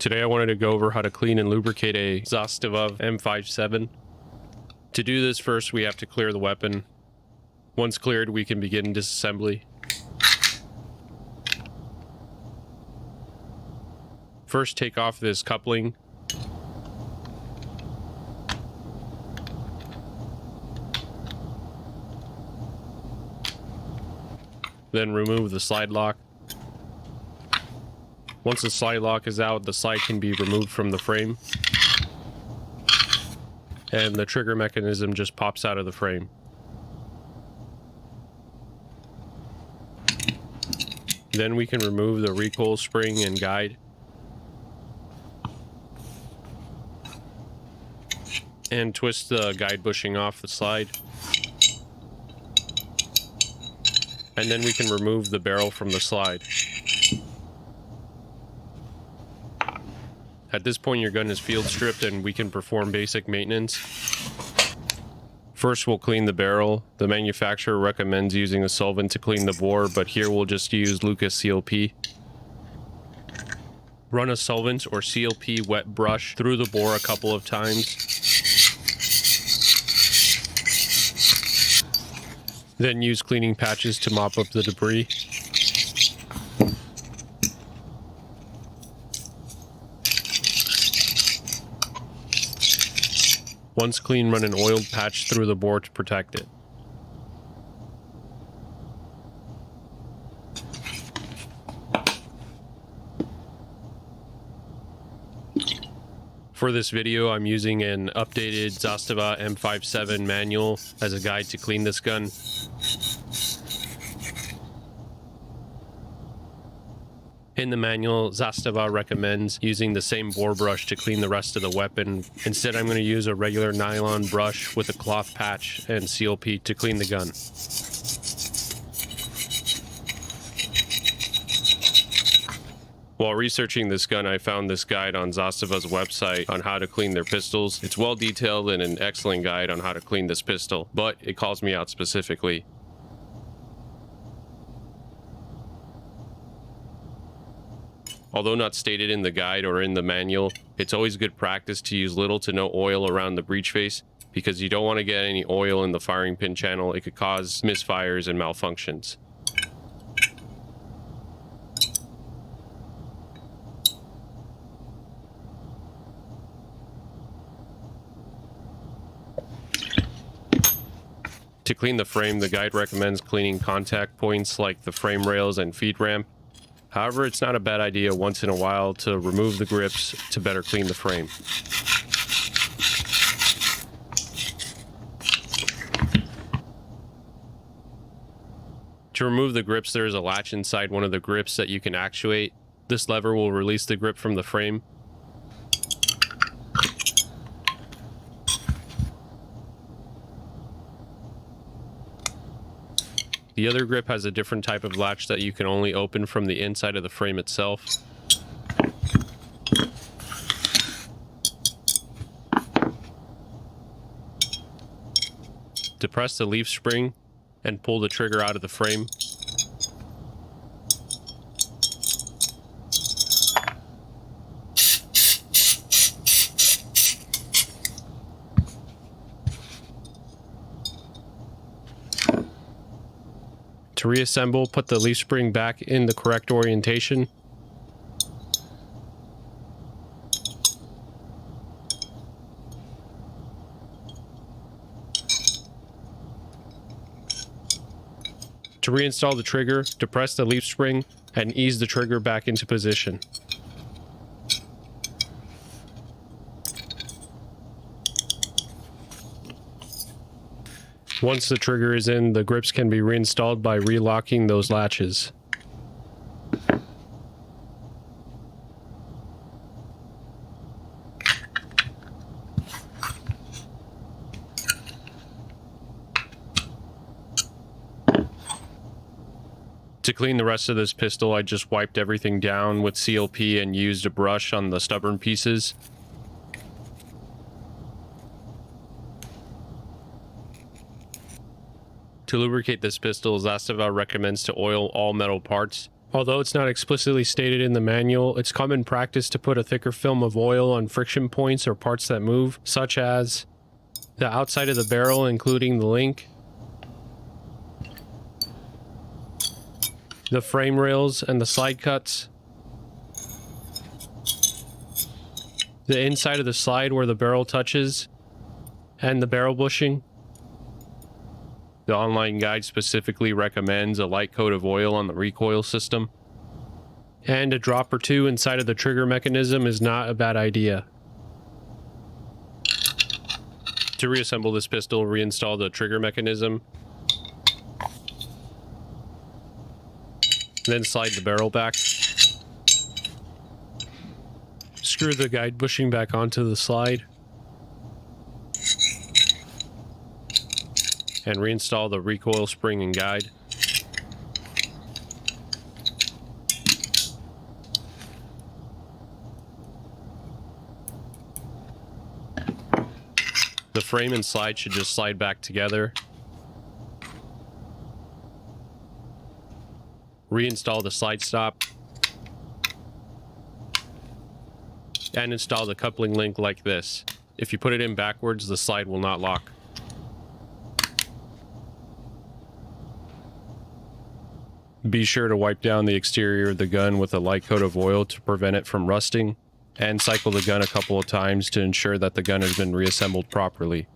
Today I wanted to go over how to clean and lubricate a Zastava M57. To do this, first we have to clear the weapon. Once cleared, we can begin disassembly. First, take off this coupling. Then remove the slide lock. Once the slide lock is out, the slide can be removed from the frame. And the trigger mechanism just pops out of the frame. Then we can remove the recoil spring and guide. And twist the guide bushing off the slide. And then we can remove the barrel from the slide. At this point, your gun is field stripped and we can perform basic maintenance. First, we'll clean the barrel. The manufacturer recommends using a solvent to clean the bore, but here we'll just use Lucas CLP. Run a solvent or CLP wet brush through the bore a couple of times. Then use cleaning patches to mop up the debris. Once clean, run an oiled patch through the bore to protect it. For this video, I'm using an updated Zastava M57 manual as a guide to clean this gun. In the manual, Zastava recommends using the same bore brush to clean the rest of the weapon. Instead, I'm going to use a regular nylon brush with a cloth patch and CLP to clean the gun. While researching this gun, I found this guide on Zastava's website on how to clean their pistols. It's well detailed and an excellent guide on how to clean this pistol, but it calls me out specifically. Although not stated in the guide or in the manual, it's always good practice to use little to no oil around the breech face because you don't want to get any oil in the firing pin channel. It could cause misfires and malfunctions. To clean the frame, the guide recommends cleaning contact points like the frame rails and feed ramp. However, it's not a bad idea once in a while to remove the grips to better clean the frame. To remove the grips, there is a latch inside one of the grips that you can actuate. This lever will release the grip from the frame. The other grip has a different type of latch that you can only open from the inside of the frame itself. Depress the leaf spring and pull the trigger out of the frame. To reassemble, put the leaf spring back in the correct orientation. To reinstall the trigger, depress the leaf spring and ease the trigger back into position. Once the trigger is in, the grips can be reinstalled by relocking those latches. To clean the rest of this pistol, I just wiped everything down with CLP and used a brush on the stubborn pieces. To lubricate this pistol, Zastava recommends to oil all metal parts. Although it's not explicitly stated in the manual, it's common practice to put a thicker film of oil on friction points or parts that move, such as the outside of the barrel, including the link, the frame rails and the slide cuts, the inside of the slide where the barrel touches, and the barrel bushing. The online guide specifically recommends a light coat of oil on the recoil system, and a drop or two inside of the trigger mechanism is not a bad idea. To reassemble this pistol, reinstall the trigger mechanism, then slide the barrel back. Screw the guide bushing back onto the slide, and reinstall the recoil spring and guide. The frame and slide should just slide back together. Reinstall the slide stop, and install the coupling link like this. If you put it in backwards, the slide will not lock. Be sure to wipe down the exterior of the gun with a light coat of oil to prevent it from rusting, and cycle the gun a couple of times to ensure that the gun has been reassembled properly.